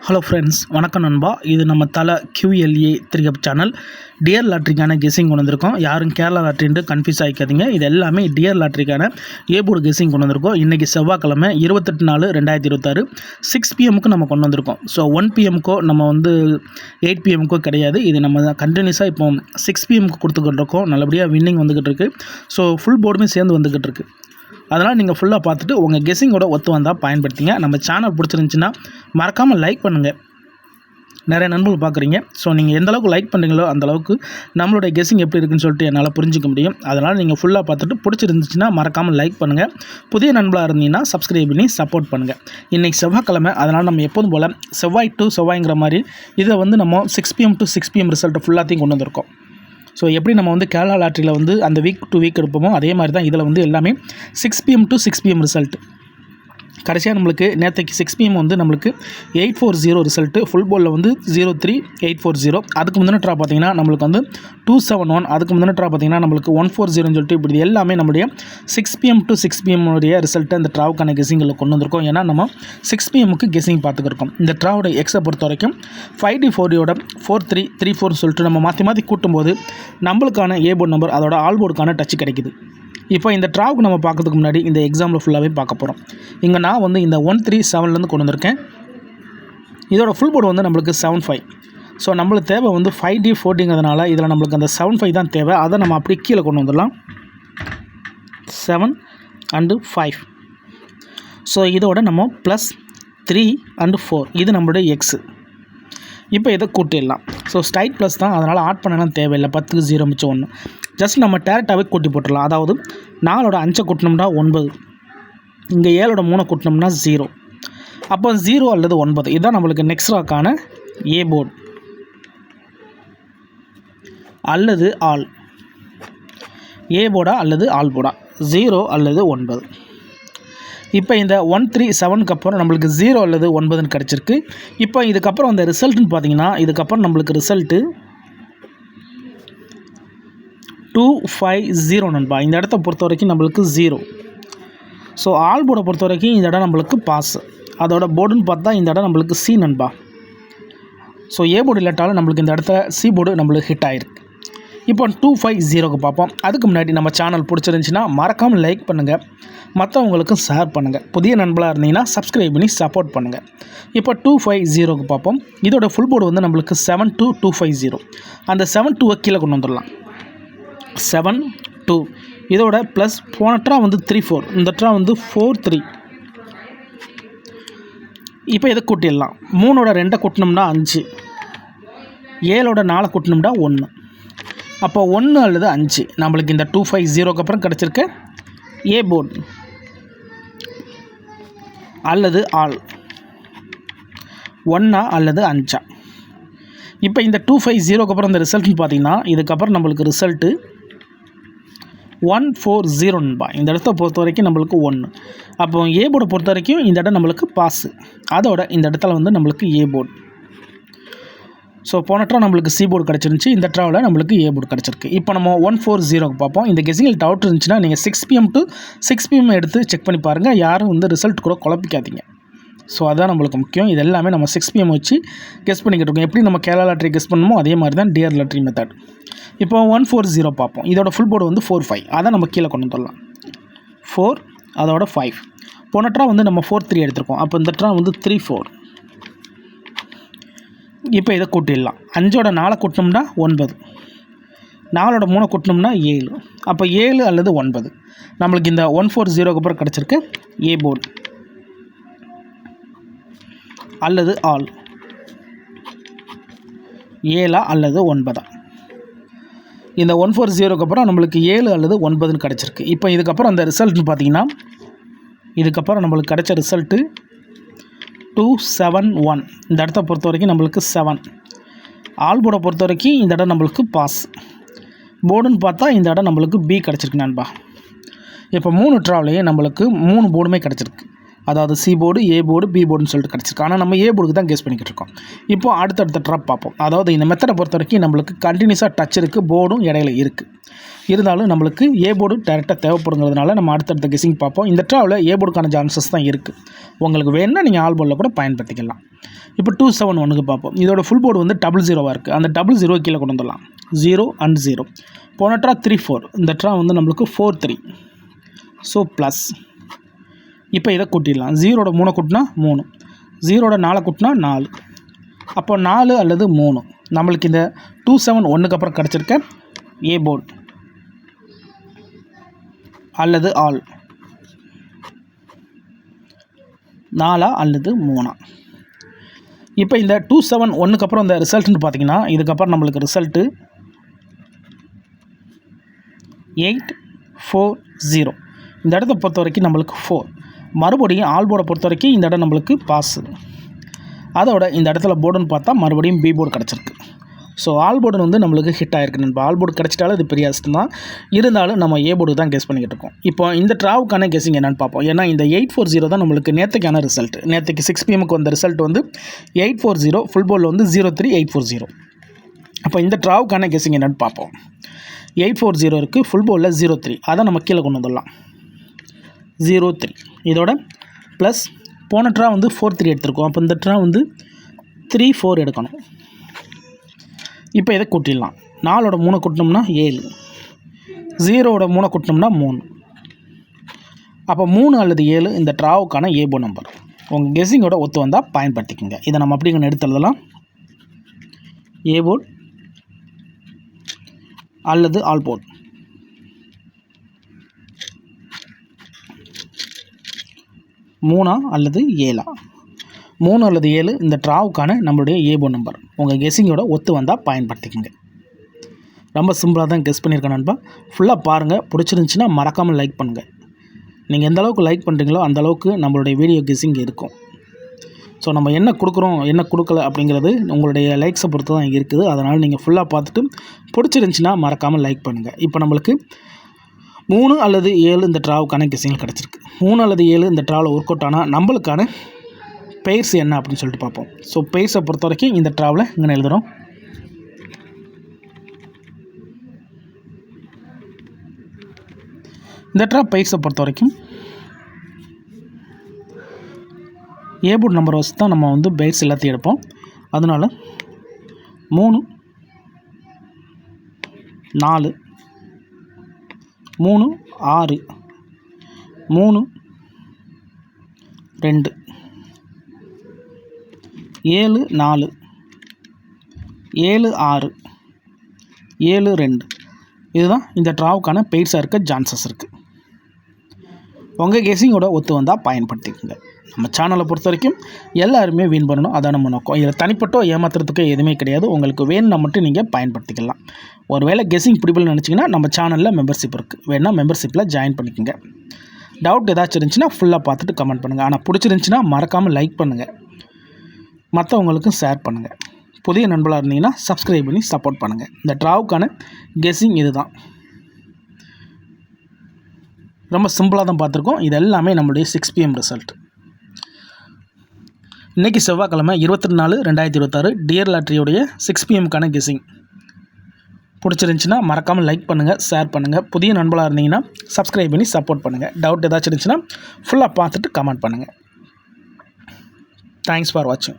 Hello friends, வணக்கம் நண்பா. இது நம்ம தலை QLA 3 சேனல். டியர் லாட்ரிக்கான கெஸ்ஸிங் கொண்டு வந்திருக்கோம். யாரும் கேரளா லாட்ரின்ட்டு கன்ஃபியூஸ் ஆகிக்காதீங்க. இது எல்லாமே டியர் லாட்ரிக்கான ஏபோர்டு கெஸ்ஸிங் கொண்டு வந்திருக்கோம். இன்றைக்கி செவ்வாய்க்கிழமை 28/4/2026 6 PM நம்ம கொண்டு வந்திருக்கோம். ஸோ 1 PM நம்ம 8 PM கிடையாது. இது நம்ம கண்டினியூஸாக இப்போ 6 PM கொடுத்துக்கிட்டு இருக்கோம். நல்லபடியாக வின்னிங் வந்துக்கிட்டு இருக்குது. ஸோ ஃபுல் போர்டுமே சேர்ந்து வந்துக்கிட்டு இருக்குது. அதனால் நீங்கள் ஃபுல்லாக பார்த்துட்டு உங்கள் கெஸ்ஸிங்கோட ஒத்து வந்தால் பயன்படுத்திங்க. நம்ம சேனல் பிடிச்சிருந்துச்சின்னா மறக்காமல் லைக் பண்ணுங்கள். நிறைய நண்பர்கள் பார்க்குறீங்க. ஸோ நீங்கள் எந்தளவுக்கு லைக் பண்ணுறீங்களோ அந்தளவுக்கு நம்மளுடைய கெஸ்ஸிங் எப்படி இருக்குன்னு சொல்லிட்டு என்னால் புரிஞ்சிக்க முடியும். அதனால் நீங்கள் ஃபுல்லாக பார்த்துட்டு பிடிச்சிருந்துச்சின்னா மறக்காமல் லைக் பண்ணுங்கள். புதிய நண்பர்களாக இருந்தீங்கன்னா சப்ஸ்கிரைப் பண்ணி சப்போர்ட் பண்ணுங்கள். இன்றைக்கி செவ்வாய்க்கிழமை, அதனால் நம்ம எப்போதும் போல் செவ்வாய் டு செவ்வாய்ங்கிற மாதிரி இதை நம்ம 6 PM to 6 PM ரிசல்ட்டு ஃபுல்லாத்தையும் கொண்டு வந்திருக்கோம். ஸோ எப்படி நம்ம கேரளா லாட்ரியில் அந்த வீக் டு வீக் எடுப்போமோ அதே மாதிரி தான் இதில் எல்லாமே 6 PM to 6 PM ரிசல்ட்டு. கடைசியாக நம்மளுக்கு நேற்றைக்கு 6 PM நம்மளுக்கு 840 ரிசல்ட்டு. ஃபுல் போலில் 03840. அதுக்கு முந்தின ட்ரா பார்த்திங்கன்னா நம்மளுக்கு 271. அதுக்கு முந்தின ட்ரா பார்த்திங்கன்னா நம்மளுக்கு 140 சொல்லிட்டு இப்படி எல்லாமே நம்மளுடைய 6 PM to 6 PM உடைய ரிசல்ட்டு அந்த ட்ராவுக்கான கெஸ்ஸிங்கில் கொண்டு வந்திருக்கோம். ஏன்னா நம்ம 6 PM கெஸ்ஸிங் பார்த்துக்கிருக்கோம். இந்த ட்ராவோட எக்ஸை பொறுத்த வரைக்கும் 5D 4Dயோட 4334 சொல்லிட்டு நம்ம மாற்றி கூட்டும்போது நம்மளுக்கான ஏ போர்டு நம்பர் அதோட ஆல் போர்டுக்கான டச் கிடைக்குது. இப்போ இந்த ட்ராவுக்கு நம்ம பார்க்கறதுக்கு முன்னாடி இந்த எக்ஸாம்பிள் ஃபுல்லாகவே பார்க்க போகிறோம். இங்கே நான் இந்த 137 கொண்டு வந்திருக்கேன். இதோட ஃபுல் போர்டு நம்மளுக்கு 75. ஸோ நம்மளுக்கு தேவை 5D 4Dங்கிறதுனால இதில் நம்மளுக்கு அந்த 75 தான் தேவை. அதை நம்ம அப்படியே கீழே கொண்டு வந்துடலாம். 7 and 5. ஸோ இதோட நம்ம +3 and 4 இது நம்மளுடைய எக்ஸு. இப்போ இதை கூட்டிடலாம். ஸோ ஸ்ட்ரைட் ப்ளஸ் தான், அதனால் ஆட் பண்ணலாம் தேவையில்லை. 10க்கு 0 மிச்சம் 1. ஜஸ்ட் நம்ம டேரெக்டாகவே கூட்டி போட்டுடலாம். அதாவது 4ஓட 5 கூட்டினோம்னா 9, இங்கே 7ஓட 3 கூட்டினோம்னா 0. அப்போ 0 அல்லது 9 இதுதான் நம்மளுக்கு நெக்ஸ்ட் ராக்கான ஏ போர்டு அல்லது ஆல். ஏ போர்டா அல்லது ஆல் போர்டா, 0 அல்லது 9. இப்போ இந்த 137க்கு அப்புறம் நம்மளுக்கு 0 அல்லது 9 கிடச்சிருக்கு. இப்போ இதுக்கப்புறம் அந்த ரிசல்ட்டுன்னு பார்த்தீங்கன்னா இதுக்கப்புறம் நம்மளுக்கு ரிசல்ட்டு 250 நண்பா. இந்த இடத்த பொறுத்த வரைக்கும் நம்மளுக்கு 0. ஸோ ஆல் போர்டை பொறுத்த வரைக்கும் இந்த இடம் நம்மளுக்கு பாஸ். அதோட போர்டுன்னு பார்த்தா இந்த இடம் நம்மளுக்கு சி நண்பா. ஸோ ஏ போர்டு இல்லாட்டாலும் நம்மளுக்கு இந்த இடத்துல சி போர்டு நம்மளுக்கு ஹிட் ஆகிருக்கு. இப்போ 250க்கு பார்ப்போம். அதுக்கு முன்னாடி நம்ம சேனல் பிடிச்சிருந்துச்சின்னா மறக்காமல் லைக் பண்ணுங்கள், மற்றவங்களுக்கும் ஷேர் பண்ணுங்கள். புதிய நண்பர்களாக இருந்தீங்கன்னா சப்ஸ்கிரைப் பண்ணி சப்போர்ட் பண்ணுங்கள். இப்போ 250க்கு பார்ப்போம். இதோட ஃபுல் போர்டு நம்மளுக்கு 72250. அந்த 72 கீழே கொண்டு வந்துடலாம். 72 இதோட ப்ளஸ் போன ட்ரா 34, இந்த ட்ரா 43. இப்போ இதை கூட்டிடலாம். 3ஓட 2 கூட்டினோம்னா 5, 7ஓட 4 கூட்டினோம்னா 1. அப்போ 1 அல்லது 5 நம்மளுக்கு இந்த 250க்கு அப்புறம் கிடச்சிருக்க ஏ போர்டு அல்லது ஆல் 1 அல்லது 5. இப்போ இந்த 250க்கு அப்புறம் இந்த ரிசல்ட்னு பார்த்தீங்கன்னா இதுக்கப்புறம் நம்மளுக்கு ரிசல்ட்டு 140 நண்பா. இந்த இடத்த பொறுத்த வரைக்கும் நம்மளுக்கு 1. அப்போ ஏ போர்டை பொறுத்த வரைக்கும் இந்த இடம் நம்மளுக்கு பாஸு. அதோட இந்த இடத்துல நம்மளுக்கு ஏ போர்டு. ஸோ போன ட்ரா நம்மளுக்கு சி போர்டு கிடச்சிருந்துச்சி. இந்த ட்ராவில் நம்மளுக்கு ஏ போர்டு கிடச்சிருக்கு. இப்போ நம்ம 140க்கு பார்ப்போம். இந்த கெஸ்ஸிங்கில் டவுட் இருந்துச்சுன்னா நீங்கள் 6 PM to 6 PM எடுத்து செக் பண்ணி பாருங்கள். யாரும் ரிசல்ட் கூட குழப்பிக்காதீங்க. ஸோ அதுதான் நம்மளுக்கு முக்கியம். இது எல்லாமே நம்ம 6 PM வச்சு கெஸ் பண்ணிக்கிட்டு இருக்கோம். எப்படி நம்ம கேரளா லாட்ரி கெஸ் பண்ணுமோ அதே மாதிரி தான் டியர் லாட்ரி மெத்தட். இப்போ 140 பார்ப்போம். இதோட ஃபுல் போர்டு 45. அதை நம்ம கீழே கொண்டு வந்துடலாம். 4 அதோட 5. போன ட்ரா நம்ம 43 எடுத்திருக்கோம். அப்போ இந்த ட்ரா 34. இப்போ இதை கூட்டிடலாம். 5ஓட 4 கூட்டினோம்னா 9, 4ஓட 3 கூட்டினோம்னா 7. அப்போ 7 அல்லது 9 நம்மளுக்கு இந்த 140க்கு அப்புறம் கிடச்சிருக்கு ஏ போர்டு அல்லது ஆல் 7 அல்லது 9. இந்த 140க்கு அப்புறம் நம்மளுக்கு 7 அல்லது 9 கிடச்சிருக்கு. இப்போ இதுக்கப்புறம் அந்த ரிசல்ட்னு பார்த்தீங்கன்னா இதுக்கப்புறம் நம்மளுக்கு கிடைச்ச ரிசல்ட்டு 271. இந்த இடத்த பொறுத்த வரைக்கும் நம்மளுக்கு 7. ஆல் போர்டை பொறுத்த வரைக்கும் இந்த இடம் நம்மளுக்கு பாஸ். போர்டுன்னு பார்த்தா இந்த இடம் நம்மளுக்கு பி கிடச்சிருக்கு நண்பா. இப்போ 3 ட்ராவிலையும் நம்மளுக்கு 3 போர்டுமே கிடச்சிருக்கு. அதாவது C board, A board, B போர்டுன்னு சொல்லிட்டு கிடச்சிருக்கு. ஆனால் நம்ம ஏ போர்டுக்கு தான் கெஸ் பண்ணிக்கிட்டு இருக்கோம். இப்போ அடுத்தடுத்த ட்ராப் பார்ப்போம். அதாவது இந்த மெத்தடை பொறுத்த வரைக்கும் நம்மளுக்கு கண்டினியூஸாக டச் இருக்குது, போர்டும் இடையில இருக்குது. இருந்தாலும் நம்மளுக்கு ஏ போர்டு டேரெக்டாக தேவைப்படுங்கிறதுனால நம்ம அடுத்தடுத்த கெஸிங் பார்ப்போம். இந்த ட்ராவில் ஏ போர்டுக்கான சான்சஸ் தான் இருக்குது. உங்களுக்கு வேணும்னா நீங்கள் ஆல் போர்டில் கூட பயன்படுத்திக்கலாம். இப்போ 271க்கு பார்ப்போம். இதோட ஃபுல் போர்டு வந்து 00 இருக்குது. அந்த 00 கீழே கொண்டு வந்துடலாம். 0 and 0. போன ட்ரா 34. இந்த ட்ரா வந்து நம்மளுக்கு 43. So plus. இப்போ இதை கூட்டிடலாம். 0ஓட 3 கூட்டினா 3, 0ஓட 4 கூட்டினா 4. அப்போ 4 அல்லது 3 நம்மளுக்கு இந்த 271க்கு அப்புறம் கிடச்சிருக்க ஏ போர்டு அல்லது ஆல் 4 அல்லது 3. இப்போ இந்த 271க்கு அப்புறம் இந்த ரிசல்ட்னு பார்த்தீங்கன்னா இதுக்கப்புறம் நம்மளுக்கு ரிசல்ட்டு 840. இந்த இடத்த பொறுத்த வரைக்கும் நம்மளுக்கு 4. மறுபடியும் ஆல் போர்டை பொறுத்த வரைக்கும் இந்த இடம் நம்மளுக்கு பாஸு. அதோட இந்த இடத்துல போர்டுன்னு பார்த்தா மறுபடியும் பி போர்டு கிடச்சிருக்கு. ஸோ ஆல் போர்டு வந்து நம்மளுக்கு ஹிட் ஆகிருக்கு. நம்ம ஆல் போர்டு கிடச்சிட்டாலும் இது பெரிய அஷ்டம் தான். இருந்தாலும் நம்ம ஏ போர்டு தான் கெஸ் பண்ணிக்கிட்டு இருக்கோம். இப்போ இந்த ட்ராவுக்கான கெஸிங் என்னென்னு பார்ப்போம். ஏன்னா இந்த 840 தான் நம்மளுக்கு நேற்றுக்கான ரிசல்ட். நேற்றுக்கு 6 PM வந்த ரிசல்ட் வந்து 840, ஃபுல் போர்டில் வந்து 03840. அப்போ இந்த ட்ராவுக்கான கெஸிங் என்னென்னு பார்ப்போம். 840 இருக்குது, ஃபுல் போர்டில் 03. அதை நம்ம கீழே கொண்டு வந்துடலாம். 03 இதோட ப்ளஸ் போன ட்ரா வந்து 43 எடுத்துருக்கோம். அப்போ இந்த ட்ரா வந்து 34 எடுக்கணும். இப்போ இதை கூட்டிடலாம். 4ஓட 3 கூட்டினோம்னா 7, 0ஓட 3 கூட்டினோம்னா 3. அப்போ 3 அல்லது 7 இந்த ட்ராவுக்கான ஏ போர்டு நம்பர். உங்கள் கெஸிங்கோட ஒத்து வந்தால் பயன்படுத்திக்கோங்க. இதை நம்ம அப்படிங்க எடுத்து எழுதலாம். ஏ போர்டு அல்லது ஆல் போர்டு. மூணா அல்லது 7. 3 அல்லது 7 இந்த ட்ராவுக்கான நம்மளுடைய ஏ போர்டு நம்பர். உங்கள் கெஸிங்கோட ஒத்து வந்தால் பயன்படுத்திக்கோங்க. ரொம்ப சிம்பிளாக தான் கெஸ் பண்ணியிருக்கேன் நண்பா. ஃபுல்லாக பாருங்கள். பிடிச்சிருந்துச்சின்னா மறக்காமல் லைக் பண்ணுங்கள். நீங்கள் எந்த அளவுக்கு லைக் பண்ணுறீங்களோ அந்தளவுக்கு நம்மளுடைய வீடியோ கெஸிங் இருக்கும். ஸோ நம்ம என்ன கொடுக்குறோம் என்ன கொடுக்கல அப்படிங்கிறது உங்களுடைய லைக்ஸை பொறுத்து தான் இருக்குது. அதனால் நீங்கள் ஃபுல்லாக பார்த்துட்டு பிடிச்சிருந்துச்சின்னா மறக்காமல் லைக் பண்ணுங்கள். இப்போ நம்மளுக்கு 3 அல்லது 7 இந்த ட்ராவுக்கான கெஸிங் கிடச்சிருக்கு. 3 அல்லது 7 இந்த ட்ராவில் ஒர்க் அவுட் ஆனால் நம்மளுக்கான பெயர்ஸ் என்ன அப்படின்னு சொல்லிட்டு பார்ப்போம். ஸோ பெயர்ஸை பொறுத்த வரைக்கும் இந்த ட்ராவில் இங்கே எழுதுகிறோம். இந்த ட்ரா பெயர்ஸை பொறுத்த வரைக்கும் ஏ போர்டு நம்பர் வச்சு தான் நம்ம வந்து பெயர்ஸ் எல்லாத்தையும் எடுப்போம். அதனால் 3, 4, 3, 6, 3, 2, 7, 4, 7, 6, 7, 2. இதுதான் இந்த ட்ராவுக்கான பெய்ட்ஸாக இருக்க சான்சஸ் இருக்குது. உங்கள் கெஸிங்கோட ஒத்து வந்தால் பயன்படுத்திக்கோங்க. நம்ம சேனலை பொறுத்த வரைக்கும் எல்லாருமே வின் பண்ணணும், அதான் நம்ம நோக்கம். இதில் தனிப்பட்டோ ஏமாத்துறதுக்கு எதுவுமே கிடையாது. உங்களுக்கு வேணும்னா மட்டும் நீங்கள் பயன்படுத்திக்கலாம். ஒரு வேளை கெஸிங் பிடிப்பில்னு நினச்சிங்கன்னா நம்ம சேனலில் மெம்பர்ஷிப் இருக்குது. வேணால் மெம்பர்ஷிப்பில் ஜாயின் பண்ணிக்கோங்க. டவுட் ஏதாச்சும் இருந்துச்சுன்னா ஃபுல்லாக பார்த்துட்டு கமெண்ட் பண்ணுங்கள். ஆனால் பிடிச்சிருந்துச்சின்னா மறக்காமல் லைக் பண்ணுங்கள், மற்றவங்களுக்கும் ஷேர் பண்ணுங்கள். புதிய நண்பர்களாக இருந்தீங்கன்னா சப்ஸ்கிரைப் பண்ணி சப்போர்ட் பண்ணுங்கள். இந்த ட்ராவுக்கான கெஸிங் இது தான். ரொம்ப சிம்பிளாக தான் பார்த்துருக்கோம். இது எல்லாமே நம்மளுடைய 6 PM ரிசல்ட். இன்றைக்கி செவ்வாய்க்கிழமை 24/2026 டியர் லாட்ரியோடைய 6 PMக்கான கெஸிங். பிடிச்சிருந்துச்சின்னா மறக்காமல் லைக் பண்ணுங்கள், ஷேர் பண்ணுங்கள். புதிய நண்பர்களாக இருந்தீங்கன்னா சப்ஸ்கிரைப் பண்ணி சப்போர்ட் பண்ணுங்கள். டவுட் ஏதாச்சும் இருந்துச்சுன்னா ஃபுல்லாக பார்த்துட்டு கமெண்ட் பண்ணுங்கள். தேங்க்ஸ் ஃபார் வாட்சிங்.